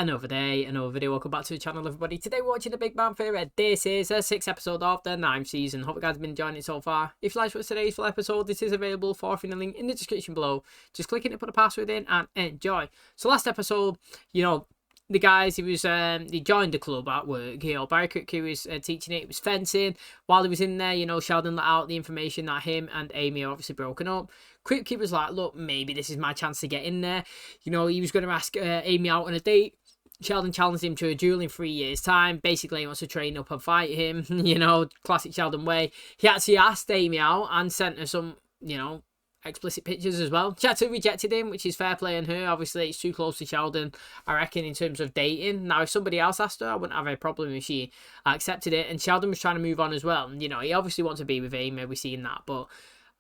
Another day, another video. Welcome back to the channel, everybody. Today we're watching The Big Bang Theory. This is the 6th episode of the 9th season. Hope you guys have been enjoying it so far. If you like what's today's full episode, this is available for the link in the description below. Just click it to put a password in and enjoy. So last episode, the guys, he joined the club at work. Barry Kripke was teaching it. It was fencing. While he was in there, Sheldon let out the information that him and Amy are obviously broken up. Kripke was like, look, maybe this is my chance to get in there. He was going to ask Amy out on a date. Sheldon challenged him to a duel in 3 years' time. Basically, he wants to train up and fight him. Classic Sheldon way. He actually asked Amy out and sent her some, explicit pictures as well. She actually rejected him, which is fair play on her. Obviously, it's too close to Sheldon, I reckon, in terms of dating. Now, if somebody else asked her, I wouldn't have a problem if she accepted it. And Sheldon was trying to move on as well. He obviously wants to be with Amy. We've seen that. But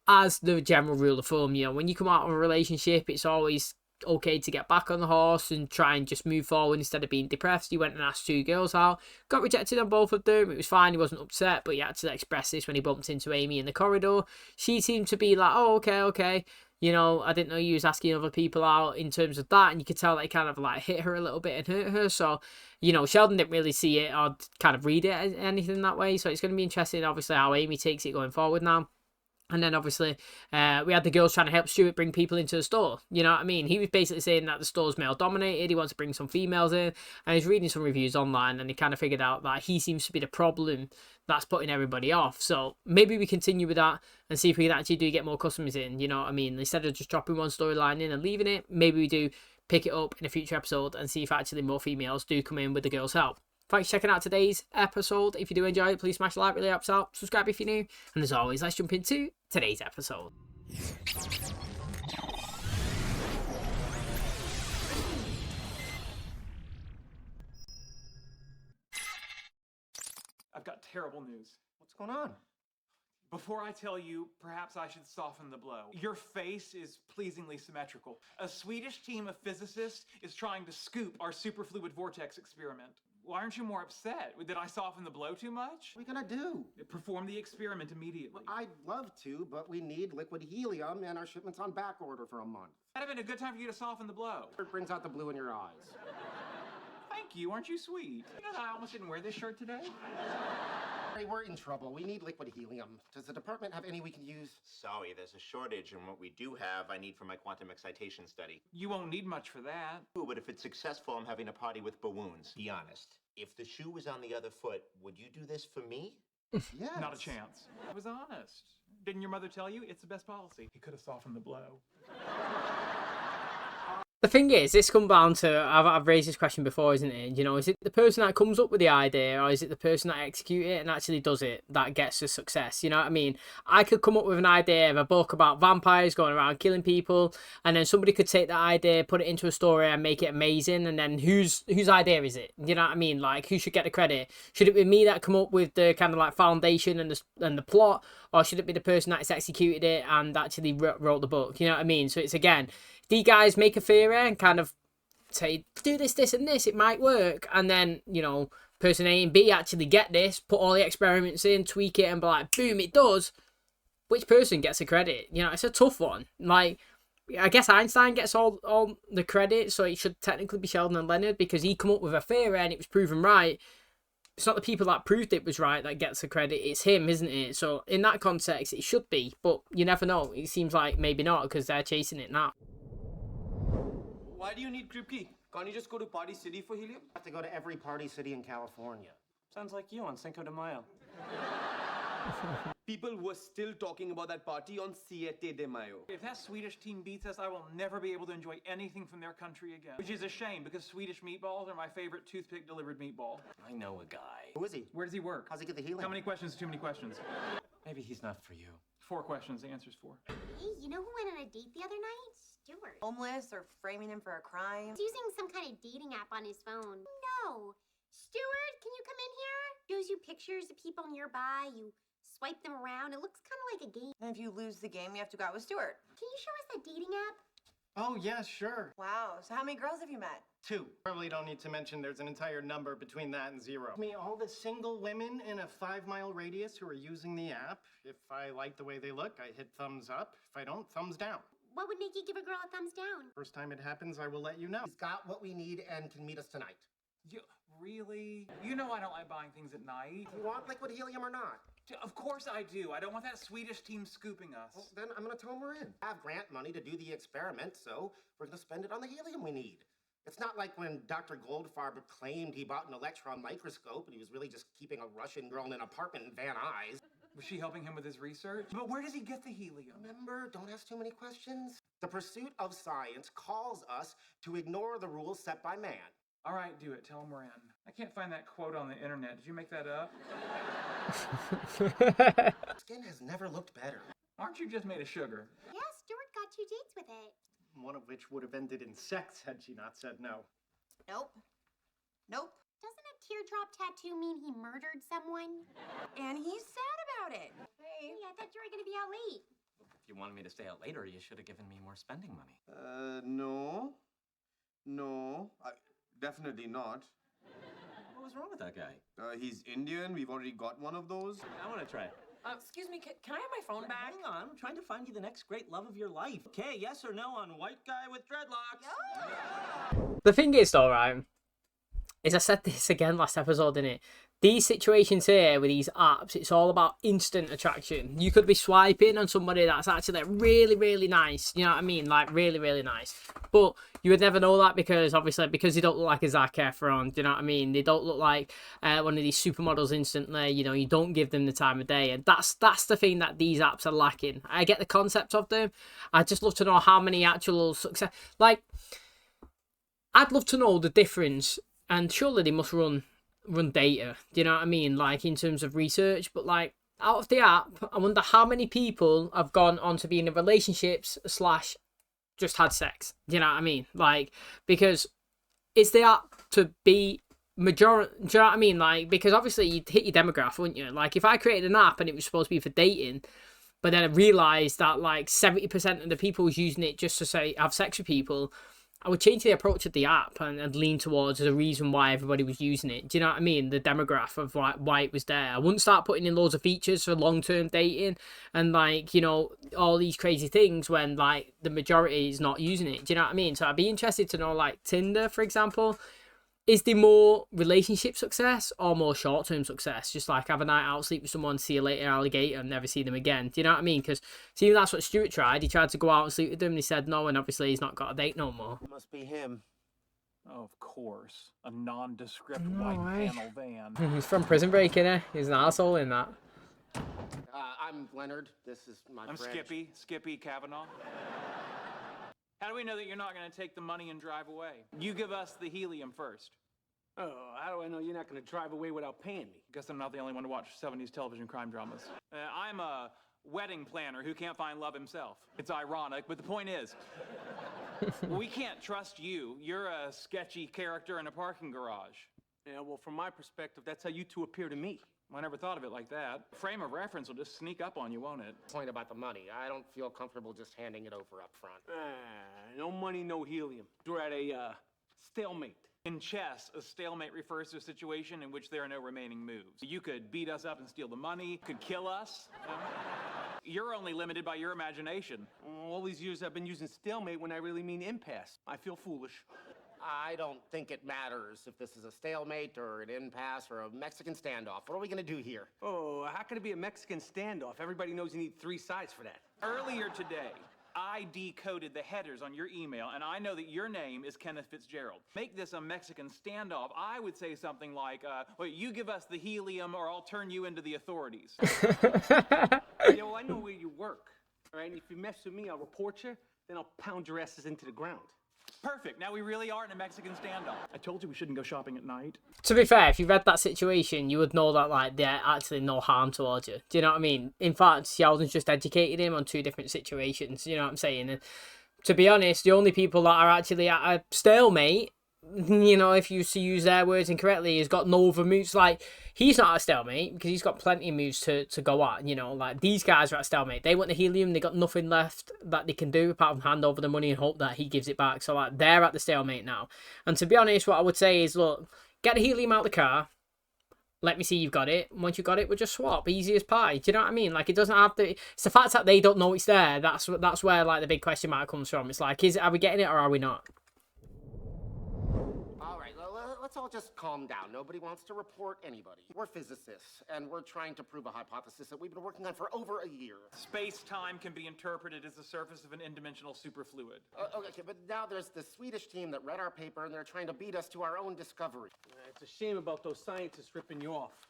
as the general rule of thumb, when you come out of a relationship, it's always okay to get back on the horse and try and just move forward instead of being depressed. He went and asked 2 girls out, got rejected on both of them. It was fine, he wasn't upset, but he had to express this when he bumped into Amy in the corridor. She seemed to be like, oh, okay. I didn't know you was asking other people out in terms of that, and you could tell that it kind of like hit her a little bit and hurt her. So, Sheldon didn't really see it or kind of read it as anything that way. So it's going to be interesting, obviously, how Amy takes it going forward now. And then, obviously, we had the girls trying to help Stuart bring people into the store. You know what I mean? He was basically saying that the store's male-dominated. He wants to bring some females in. And he's reading some reviews online, and he kind of figured out that he seems to be the problem that's putting everybody off. So maybe we continue with that and see if we can actually do get more customers in. You know what I mean? Instead of just dropping one storyline in and leaving it, maybe we do pick it up in a future episode and see if actually more females do come in with the girls' help. Thanks for checking out today's episode. If you do enjoy it, please smash the like, really helps out. Subscribe if you're new. And as always, let's jump into today's episode. I've got terrible news. What's going on? Before I tell you, perhaps I should soften the blow. Your face is pleasingly symmetrical. A Swedish team of physicists is trying to scoop our superfluid vortex experiment. Why aren't you more upset? Did I soften the blow too much? What are we gonna do? Perform the experiment immediately. Well, I'd love to, but we need liquid helium and our shipment's on back order for a month. That'd have been a good time for you to soften the blow. It brings out the blue in your eyes. Thank you, aren't you sweet? I almost didn't wear this shirt today. Hey, we're in trouble. We need liquid helium. Does the department have any we can use? Sorry, there's a shortage, and what we do have, I need for my quantum excitation study. You won't need much for that. Ooh, but if it's successful, I'm having a party with balloons. Be honest. If the shoe was on the other foot, would you do this for me? Yes. Not a chance. I was honest. Didn't your mother tell you? It's the best policy. He could have softened the blow. The thing is, this comes down to, I've raised this question before, isn't it? Is it the person that comes up with the idea, or is it the person that executes it and actually does it that gets the success? You know what I mean? I could come up with an idea of a book about vampires going around killing people, and then somebody could take that idea, put it into a story and make it amazing, and then whose idea is it? You know what I mean? Like, who should get the credit? Should it be me that come up with the kind of like foundation and the plot, or should it be the person that's executed it and actually wrote the book? You know what I mean? So it's, again, these guys make a theory and kind of say, do this, this, and this, it might work. And then, person A and B actually get this, put all the experiments in, tweak it, and be like, boom, it does. Which person gets the credit? It's a tough one. Like, I guess Einstein gets all the credit, so it should technically be Sheldon and Leonard, because he come up with a theory and it was proven right. It's not the people that proved it was right that gets the credit, it's him, isn't it? So in that context, it should be, but you never know. It seems like maybe not, because they're chasing it now. Why do you need Kripke? Can't you just go to Party City for helium? I have to go to every party city in California. Sounds like you on Cinco de Mayo. People were still talking about that party on Siete de Mayo. If that Swedish team beats us, I will never be able to enjoy anything from their country again. Which is a shame, because Swedish meatballs are my favorite toothpick-delivered meatball. I know a guy. Who is he? Where does he work? How's he get the helium? How many questions is too many questions? Maybe he's not for you. 4 questions, the answer's 4. Hey, you know who went on a date the other night? Stuart. Homeless or framing him for a crime? He's using some kind of dating app on his phone. No. Stuart, can you come in here? Shows you pictures of people nearby. You swipe them around. It looks kind of like a game. And if you lose the game, you have to go out with Stuart. Can you show us that dating app? Oh, yeah, sure. Wow, so how many girls have you met? 2. Probably don't need to mention there's an entire number between that and 0. All the single women in a 5-mile radius who are using the app. If I like the way they look, I hit thumbs up. If I don't, thumbs down. What would make you give a girl a thumbs down? First time it happens, I will let you know. He's got what we need and can meet us tonight. You, really? You know I don't like buying things at night. Do you want liquid helium or not? Of course I do. I don't want that Swedish team scooping us. Well, then I'm gonna tell him we're in. I have grant money to do the experiment, so we're gonna spend it on the helium we need. It's not like when Dr. Goldfarb claimed he bought an electron microscope and he was really just keeping a Russian girl in an apartment in Van Nuys. Was she helping him with his research? But where does he get the helium? Remember, don't ask too many questions. The pursuit of science calls us to ignore the rules set by man. All right, do it. Tell him we're in. I can't find that quote on the internet. Did you make that up? Skin has never looked better. Aren't you just made of sugar? Yeah, Stuart got 2 dates with it. One of which would have ended in sex had she not said no. Nope. Nope. Doesn't a teardrop tattoo mean he murdered someone? And he's sad about it. Hey. Hey, I thought you were gonna be out late. If you wanted me to stay out later, you should have given me more spending money. No. No. Definitely not. What was wrong with that guy? He's Indian. We've already got one of those. I want to try it. Excuse me, can I have my phone back? Hang on, I'm trying to find you the next great love of your life. Okay, yes or no on white guy with dreadlocks? The thing is, though, right, is I said this again last episode, innit? These situations here with these apps, it's all about instant attraction. You could be swiping on somebody that's actually really, really nice. You know what I mean? Like, really, really nice. But you would never know that because, obviously, because they don't look like a Zac Efron. Do you know what I mean? They don't look like one of these supermodels instantly. You know, you don't give them the time of day. And that's the thing that these apps are lacking. I get the concept of them. I'd just love to know how many actual success... Like, I'd love to know the difference. And surely they must run data, do you know what I mean, like in terms of research, but like out of the app, I wonder how many people have gone on to be in relationships / just had sex, do you know what I mean, like, because it's the app to be majority, do you know what I mean, like, because obviously you'd hit your demographic, wouldn't you? Like if I created an app and it was supposed to be for dating, but then I realised that like 70% of the people was using it just to say have sex with people, I would change the approach of the app and lean towards the reason why everybody was using it. Do you know what I mean? The demographic of like why it was there. I wouldn't start putting in loads of features for long-term dating and like, you know, all these crazy things when like the majority is not using it. Do you know what I mean? So I'd be interested to know like Tinder, for example. Is there more relationship success or more short-term success? Just like have a night out, sleep with someone, see you later, alligator, and never see them again. Do you know what I mean? Because see, that's what Stuart tried. He tried to go out and sleep with them, and he said no, and obviously he's not got a date no more. Must be him. Oh, of course. A nondescript No white way. panel van. He's from Prison Break, innit? He's an asshole in that. I'm Leonard. This is my I'm friend. Skippy Kavanaugh. How do we know that you're not going to take the money and drive away? You give us the helium first. Oh, how do I know you're not going to drive away without paying me? Guess I'm not the only one to watch 70s television crime dramas. I'm a wedding planner who can't find love himself. It's ironic, but the point is, we can't trust you. You're a sketchy character in a parking garage. Yeah, well, from my perspective, that's how you two appear to me. I never thought of it like that. Frame of reference will just sneak up on you, won't it? Point about the money. I don't feel comfortable just handing it over up front. No money, no helium. We're at a stalemate. In chess, a stalemate refers to a situation in which there are no remaining moves. You could beat us up and steal the money, could kill us. You're only limited by your imagination. All these years I've been using stalemate when I really mean impasse. I feel foolish. I don't think it matters if this is a stalemate or an impasse or a Mexican standoff. What are we gonna do here? Oh, how could it be a Mexican standoff? Everybody knows you need 3 sides for that. Earlier today, I decoded the headers on your email, and I know that your name is Kenneth Fitzgerald. Make this a Mexican standoff. I would say something like, well, you give us the helium or I'll turn you into the authorities. Yeah, well, I know where you work, all right? And if you mess with me, I'll report you, then I'll pound your asses into the ground. Perfect. Now we really are in a Mexican standoff. I told you we shouldn't go shopping at night. To be fair, if you read that situation, you would know that like there's actually no harm towards you. Do you know what I mean? In fact, Sheldon's just educated him on 2 different situations. You know what I'm saying? And to be honest, the only people that are actually at a stalemate, you know, if you use their words incorrectly, has got no other moves. Like, he's not at a stalemate because he's got plenty of moves to go at, you know. Like, these guys are at a stalemate. They want the helium. They got nothing left that they can do apart from hand over the money and hope that he gives it back. So, like, they're at the stalemate now. And to be honest, what I would say is, look, get the helium out of the car, let me see you've got it. Once you've got it, we'll just swap. Easy as pie. Do you know what I mean? Like, it doesn't have to... It's the fact that they don't know it's there. That's where, like, the big question mark comes from. It's like, are we getting it or are we not? All right, let's all just calm down. Nobody wants to report anybody. We're physicists, and we're trying to prove a hypothesis that we've been working on for over a year. Space-time can be interpreted as the surface of an n-dimensional superfluid. Okay, but now there's the Swedish team that read our paper, and they're trying to beat us to our own discovery. It's a shame about those scientists ripping you off.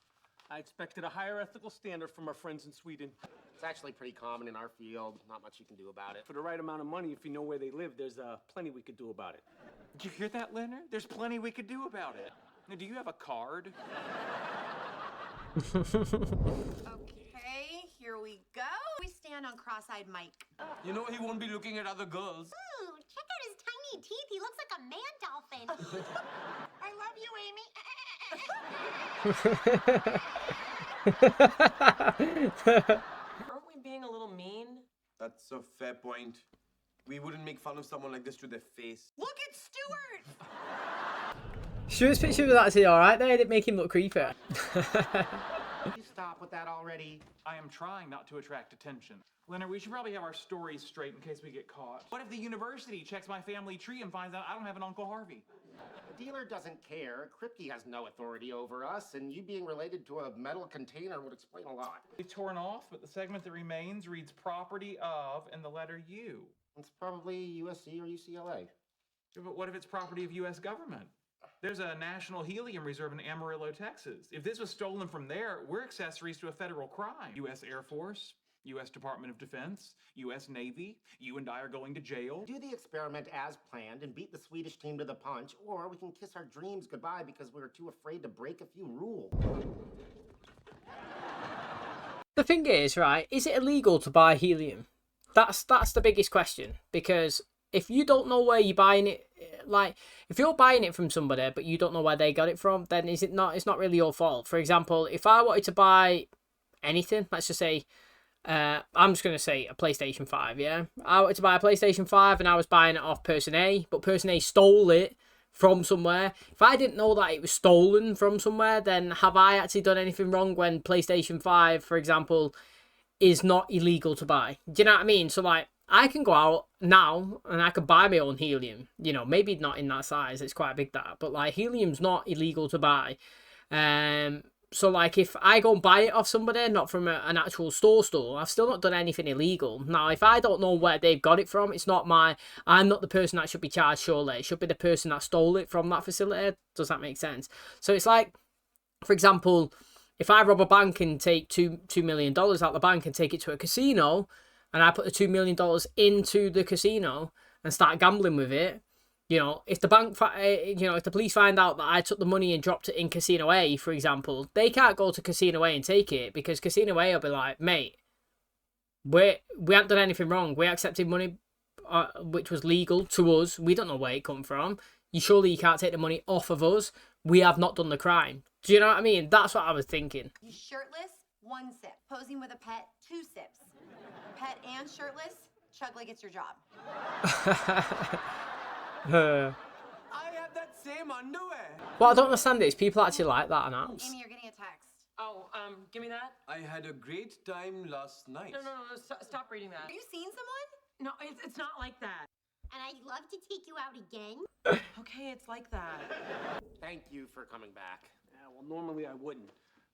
I expected a higher ethical standard from our friends in Sweden. It's actually pretty common in our field. Not much you can do about it. For the right amount of money, if you know where they live, there's plenty we could do about it. Did you hear that, Leonard? There's plenty we could do about it. Now, do you have a card? Okay, here we go. We stand on cross-eyed Mike. You know he won't be looking at other girls. Ooh, check out his tiny teeth. He looks like a man dolphin. I love you, Amy. Aren't we being a little mean? That's a fair point. We wouldn't make fun of someone like this to their face. Look at Stuart! Stuart's picture was actually alright there. It didn't make him look creepy. You stop with that already. I am trying not to attract attention. Leonard, we should probably have our stories straight in case we get caught. What if the university checks my family tree and finds out I don't have an Uncle Harvey? The dealer doesn't care. Kripke has no authority over us, and you being related to a metal container would explain a lot. It's torn off, but the segment that remains reads property of and the letter U. It's probably USC or UCLA. But what if it's property of U.S. government? There's a national helium reserve in Amarillo, Texas. If this was stolen from there, we're accessories to a federal crime. U.S. Air Force, U.S. Department of Defense, U.S. Navy. You and I are going to jail. Do the experiment as planned and beat the Swedish team to the punch, or we can kiss our dreams goodbye because we were too afraid to break a few rules. The thing is, right, is it illegal to buy helium? That's the biggest question, because if you don't know where you're buying it, like, if you're buying it from somebody but you don't know where they got it from, then it's not really your fault. For example, if I wanted to buy anything, let's just say, I'm just going to say a PlayStation 5, yeah? I wanted to buy a PlayStation 5 and I was buying it off person A, but person A stole it from somewhere. If I didn't know that it was stolen from somewhere, then have I actually done anything wrong when PlayStation 5, for example, is not illegal to buy? Do you know what I mean? So, like, I can go out now and I could buy my own helium. You know, maybe not in that size. It's quite big, that. But, like, helium's not illegal to buy. So, like, if I go and buy it off somebody, not from an actual store, I've still not done anything illegal. Now, if I don't know where they've got it from, I'm not the person that should be charged, surely. It should be the person that stole it from that facility. Does that make sense? So, it's like, for example, if I rob a bank and take $2 million out of the bank and take it to a casino, and I put the $2 million into the casino and start gambling with it, you know, if the bank, if the police find out that I took the money and dropped it in Casino A, for example, they can't go to Casino A and take it, because Casino A will be like, mate, we haven't done anything wrong. We accepted money which was legal to us. We don't know where it come from. Surely you can't take the money off of us. We have not done the crime. Do you know what I mean? That's what I was thinking. You shirtless, 1 sip. Posing with a pet, 2 sips. Pet and shirtless, chug like it's your job. I have that same underwear. What I don't understand is people actually like that on apps. Amy, you're getting a text. Oh, give me that. I had a great time last night. No, stop reading that. Are you seeing someone? No, it's not like that. And I'd love to take you out again. Okay, it's like that. Thank you for coming back. Yeah, well, normally I wouldn't.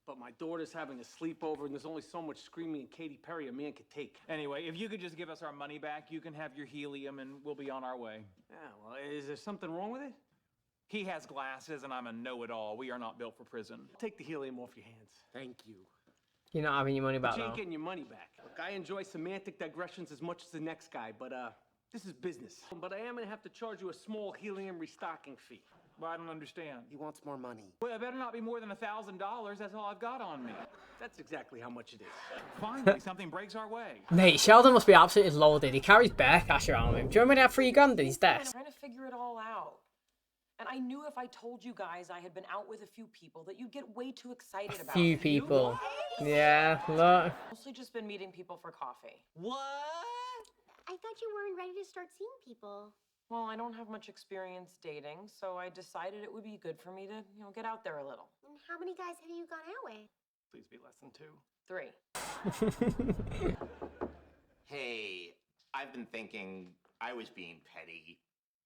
But my daughter's having a sleepover, and there's only so much screaming and Katy Perry a man could take. Anyway, if you could just give us our money back, you can have your helium and we'll be on our way. Yeah, well, is there something wrong with it? He has glasses and I'm a know-it-all. We are not built for prison. Take the helium off your hands. Thank you. You're not having your money back, But you ain't though. getting your money back. Look, I enjoy semantic digressions as much as the next guy, but this is business. But I am gonna have to charge you a small helium restocking fee. Well, I don't understand. He wants more money. Well, it better not be more than $1,000. That's all I've got on me. That's exactly how much it is. Finally, something breaks our way. Mate, Sheldon must be absolutely loaded. He carries bear cash around with him. Do you remember when he had $3,000 in his I'm desk? trying to figure it all out. And I knew if I told you guys I had been out with a few people that you'd get way too excited about Few it. people. Yeah, look. Mostly just been meeting people for coffee. What? I thought you weren't ready to start seeing people. Well, I don't have much experience dating, so I decided it would be good for me to, get out there a little. And how many guys have you gone out with? Please be less than 2. 3. Hey, I've been thinking I was being petty.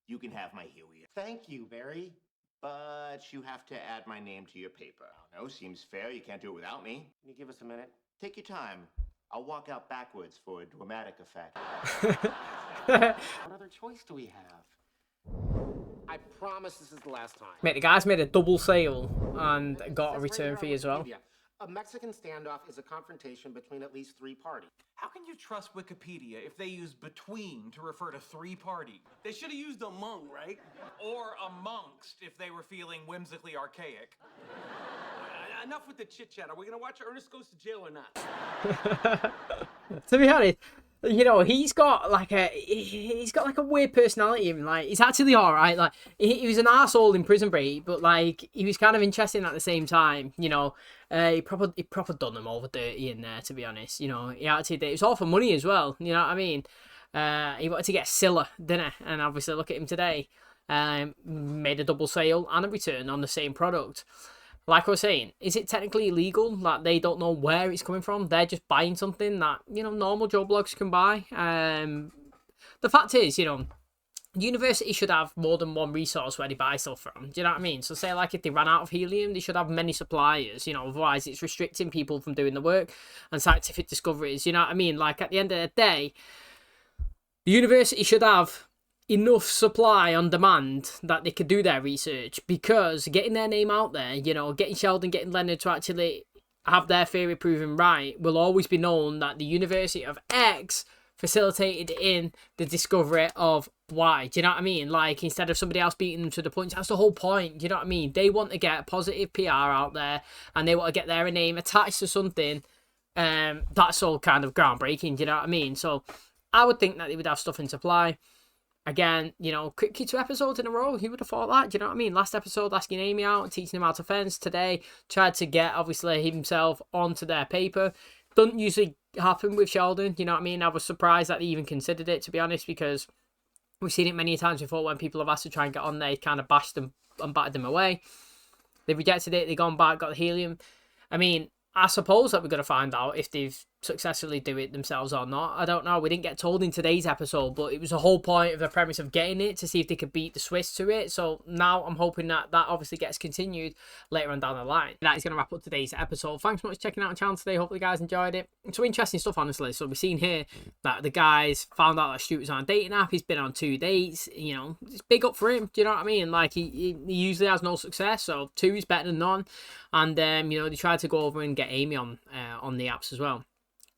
You can have my helium. Thank you, Barry. But you have to add my name to your paper. No, seems fair. You can't do it without me. Can you give us a minute? Take your time. I'll walk out backwards for a dramatic effect. What other choice do we have? I promise this is the last time. Mate, the guys made a double sale and got a return fee as well. A Mexican standoff is a confrontation between at least 3 parties. How can you trust Wikipedia if they use between to refer to 3 parties? They should have used among, right? Or amongst if they were feeling whimsically archaic. Enough with the chit chat. Are we gonna watch Ernest Goes to Jail or not? To be honest, he's got like a weird personality. Even like he's actually all right. Like he was an arsehole in Prison Break, but like he was kind of interesting at the same time. He proper done them over dirty in there. To be honest, he actually did. It was all for money as well. You know what I mean? He wanted to get Scylla, didn't he? And obviously look at him today. Made a double sale and a return on the same product. Like I was saying, is it technically illegal that they don't know where it's coming from? They're just buying something that, normal Joe Blogs can buy. The fact is, university should have more than one resource where they buy stuff from. Do you know what I mean? So say like if they ran out of helium, they should have many suppliers, otherwise it's restricting people from doing the work and scientific discoveries. You know what I mean? Like at the end of the day, the university should have enough supply on demand that they could do their research, because getting their name out there, getting Sheldon, getting Leonard to actually have their theory proven right will always be known that the University of X facilitated in the discovery of Y. Do you know what I mean? Like, instead of somebody else beating them to the punch, that's the whole point. Do you know what I mean? They want to get positive PR out there and they want to get their name attached to something that's all kind of groundbreaking. Do you know what I mean? So I would think that they would have stuff in supply. Again, quick 2 episodes in a row. Who would have thought that? Do you know what I mean? Last episode, asking Amy out, teaching him how to fence. Today, tried to get, obviously, himself onto their paper. Doesn't usually happen with Sheldon. You know what I mean? I was surprised that they even considered it, to be honest, because we've seen it many times before when people have asked to try and get on there. He kind of bashed them and batted them away. They rejected it. They gone back, got the helium. I mean, I suppose that we're going to find out if they've successfully do it themselves or not. I don't know. We didn't get told in today's episode, but it was the whole point of the premise of getting it to see if they could beat the Swiss to it. So now I'm hoping that obviously gets continued later on down the line. That is going to wrap up today's episode. Thanks so much for checking out the channel today. Hopefully you guys enjoyed it. It's some interesting stuff, honestly. So we've seen here that the guys found out that Stu was on a dating app. He's been on 2 dates. It's big up for him. Do you know what I mean? Like, he usually has no success, so 2 is better than none. And they tried to go over and get Amy on the apps as well.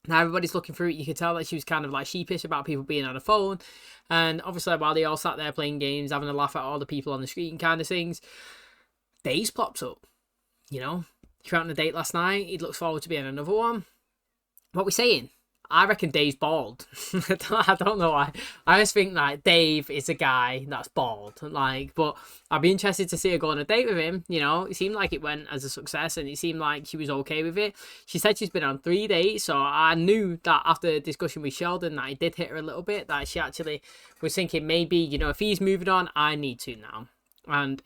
Now everybody's looking through it. You could tell that she was kind of like sheepish about people being on the phone, and obviously while they all sat there playing games, having a laugh at all the people on the screen kind of things, Days pops up. He went on a date last night. He looks forward to being another one. What we saying? I reckon Dave's bald. I don't know why. I just think that Dave is a guy that's bald. But I'd be interested to see her go on a date with him. It seemed like it went as a success and it seemed like she was okay with it. She said she's been on 3 dates, so I knew that after the discussion with Sheldon that it did hit her a little bit, that she actually was thinking maybe, if he's moving on, I need to now. And,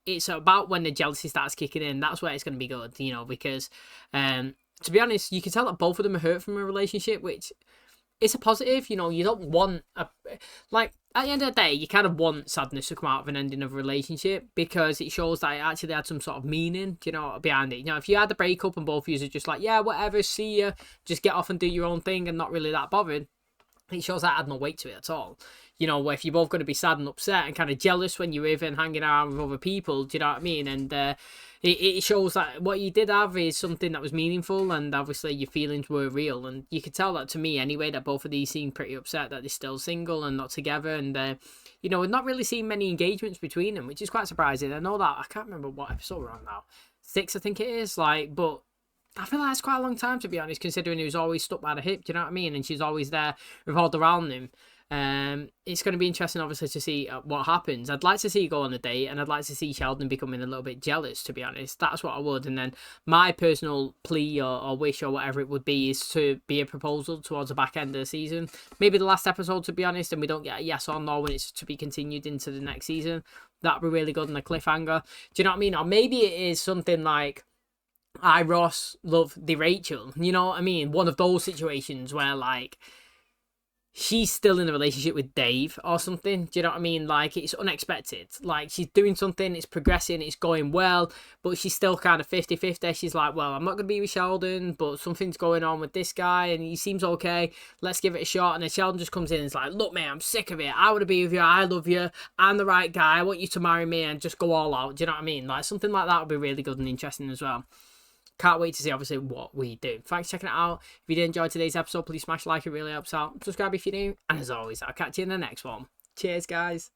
it's about when the jealousy starts kicking in. That's where it's going to be good, because... to be honest, you can tell that both of them are hurt from a relationship, which is a positive. You don't want at the end of the day, you kind of want sadness to come out of an ending of a relationship because it shows that it actually had some sort of meaning, behind it. If you had the breakup and both of you are just like, yeah, whatever, see ya, just get off and do your own thing and not really that bothered, it shows that had no weight to it at all. If you're both going to be sad and upset and kind of jealous when you're even hanging around with other people, do you know what I mean? And it shows that what you did have is something that was meaningful, and obviously your feelings were real. And you could tell that to me anyway, that both of these seemed pretty upset that they're still single and not together. And, we're not really seeing many engagements between them, which is quite surprising. I know that, I can't remember what episode we're on now. 6, I think it is. But I feel like that's quite a long time, to be honest, considering he was always stuck by the hip, do you know what I mean? And she's always there revolved around him. It's going to be interesting, obviously, to see what happens. I'd like to see go on a date, and I'd like to see Sheldon becoming a little bit jealous, to be honest. That's what I would. And then my personal plea or wish or whatever it would be is to be a proposal towards the back end of the season. Maybe the last episode, to be honest, and we don't get a yes or no when it's to be continued into the next season. That'd be really good on a cliffhanger. Do you know what I mean? Or maybe it is something like I, Ross, love the Rachel. You know what I mean? One of those situations where, like, she's still in a relationship with Dave or something. Do you know what I mean? Like, it's unexpected. Like, she's doing something, it's progressing, it's going well, but she's still kind of 50-50. She's like, well, I'm not going to be with Sheldon, but something's going on with this guy, and he seems okay. Let's give it a shot. And then Sheldon just comes in and is like, look, man, I'm sick of it. I want to be with you. I love you. I'm the right guy. I want you to marry me, and just go all out. Do you know what I mean? Like, something like that would be really good and interesting as well. Can't wait to see, obviously, what we do. Thanks for checking it out. If you did enjoy today's episode, please smash like. It really helps out. Subscribe if you're new. And as always, I'll catch you in the next one. Cheers, guys.